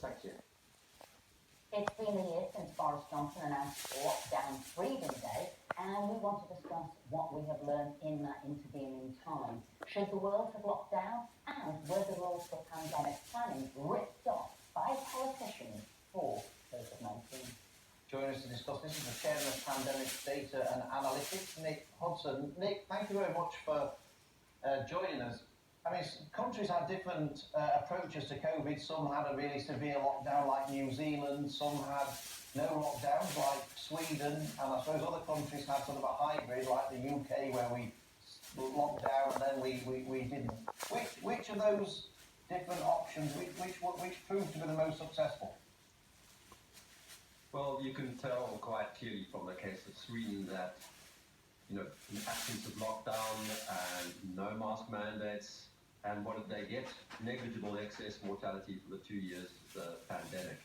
perspective? It's been a year since Boris Johnson announced Lockdown Freedom Day, and we want to discuss what we have learned in that intervening time. Should the world have locked down, and were the rules for pandemic planning ripped off by politicians for COVID-19? Joining us to discuss this is the Chairman of Pandemic Data and Analytics, Nick Hudson. Nick, thank you very much for joining us. I mean, countries had different approaches to COVID. Some had a really severe lockdown like New Zealand, some had no lockdowns like Sweden, and I suppose other countries had sort of a hybrid like the UK where we locked down and then we didn't. Which of those different options, which proved to be the most successful? Well, you can tell quite clearly from the case of Sweden that, in absence of lockdown and no mask mandates, and what did they get? Negligible excess mortality for the 2 years of the pandemic.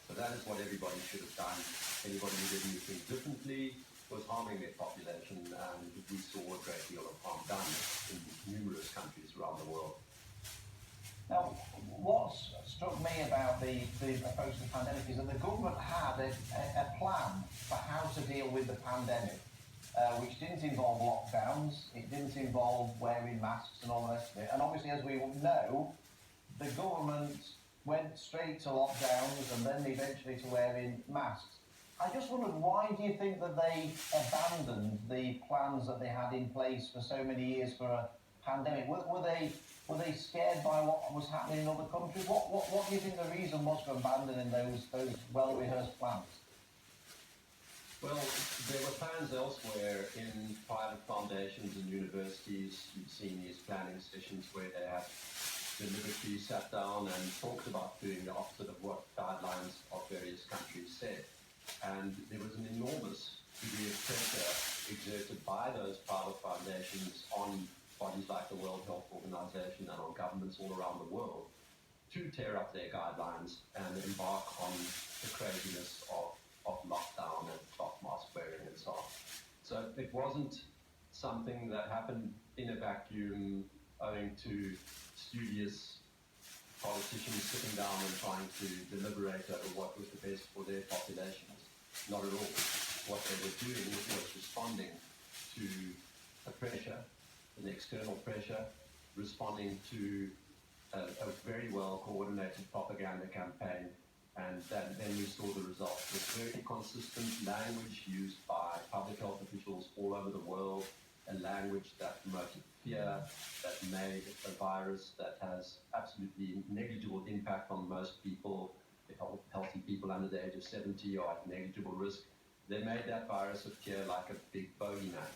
So that is what everybody should have done. Anybody who did anything differently was harming their population, and we saw a great deal of harm done in numerous countries around the world. Now, what struck me about the approach to the pandemic is that the government had a plan for how to deal with the pandemic, which didn't involve lockdowns, it didn't involve wearing masks and all the rest of it. And obviously, as we all know, the government went straight to lockdowns and then eventually to wearing masks. I just wondered, why do you think that they abandoned the plans that they had in place for so many years for a pandemic? Were they scared by what was happening in other countries? What do you think the reason was for abandoning those well-rehearsed plans? Well, there were plans elsewhere in private foundations and universities. You've seen these planning sessions where they have deliberately sat down and talked about doing the opposite of what guidelines of various countries said. And there was an enormous degree of pressure exerted by those private foundations on bodies like the World Health Organization and on governments all around the world to tear up their guidelines and embark on the craziness of lockdown and cloth mask wearing and so on. So it wasn't something that happened in a vacuum owing to studious politicians sitting down and trying to deliberate over what was the best for their populations. Not at all. What they were doing was responding to a pressure, an external pressure, responding to a very well coordinated propaganda campaign. And then we saw the results. With very consistent language used by public health officials all over the world, a language that promoted fear, that made a virus that has absolutely negligible impact on most people. Healthy people under the age of 70 are at negligible risk. They made that virus appear like a big bogeyman.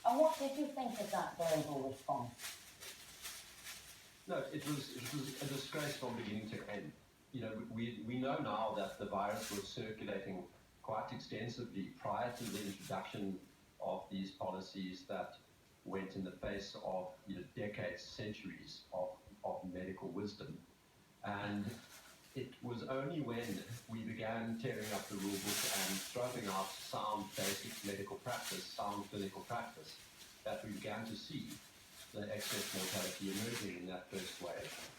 And what did you think of that verbal response? No, it was a disgrace from beginning to end. We know now that the virus was circulating quite extensively prior to the introduction of these policies that went in the face of decades, centuries of medical wisdom. And it was only when we began tearing up the rule book and stroking out sound basic medical practice, sound clinical practice, that we began to see the excess mortality emerging in that first wave.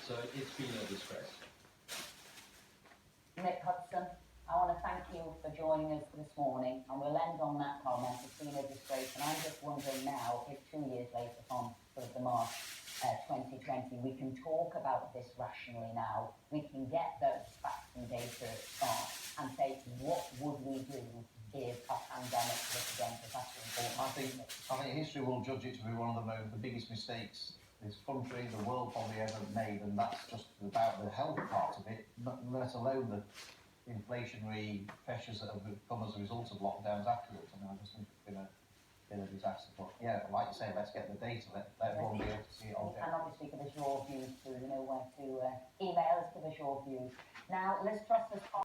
So it's been a disgrace. Nick Hudson, I want to thank you for joining us this morning, and we'll end on that comment. It's been a disgrace, and I'm just wondering now, if 2 years later from sort of the March 2020, we can talk about this rationally now, we can get those facts and data at start and say, what would we do if a pandemic hit again? Because that's important. I think history will judge it to be one of the biggest mistakes this country, the world probably ever made, and that's just about the health part of it, let alone the inflationary pressures that have come as a result of lockdowns afterwards. I mean, I just think it's been a disaster. But yeah, like you say, let's get the data, let everyone be able to see it all. And obviously give us your views too, you know where to email us, give us your views. Now, Liz Truss has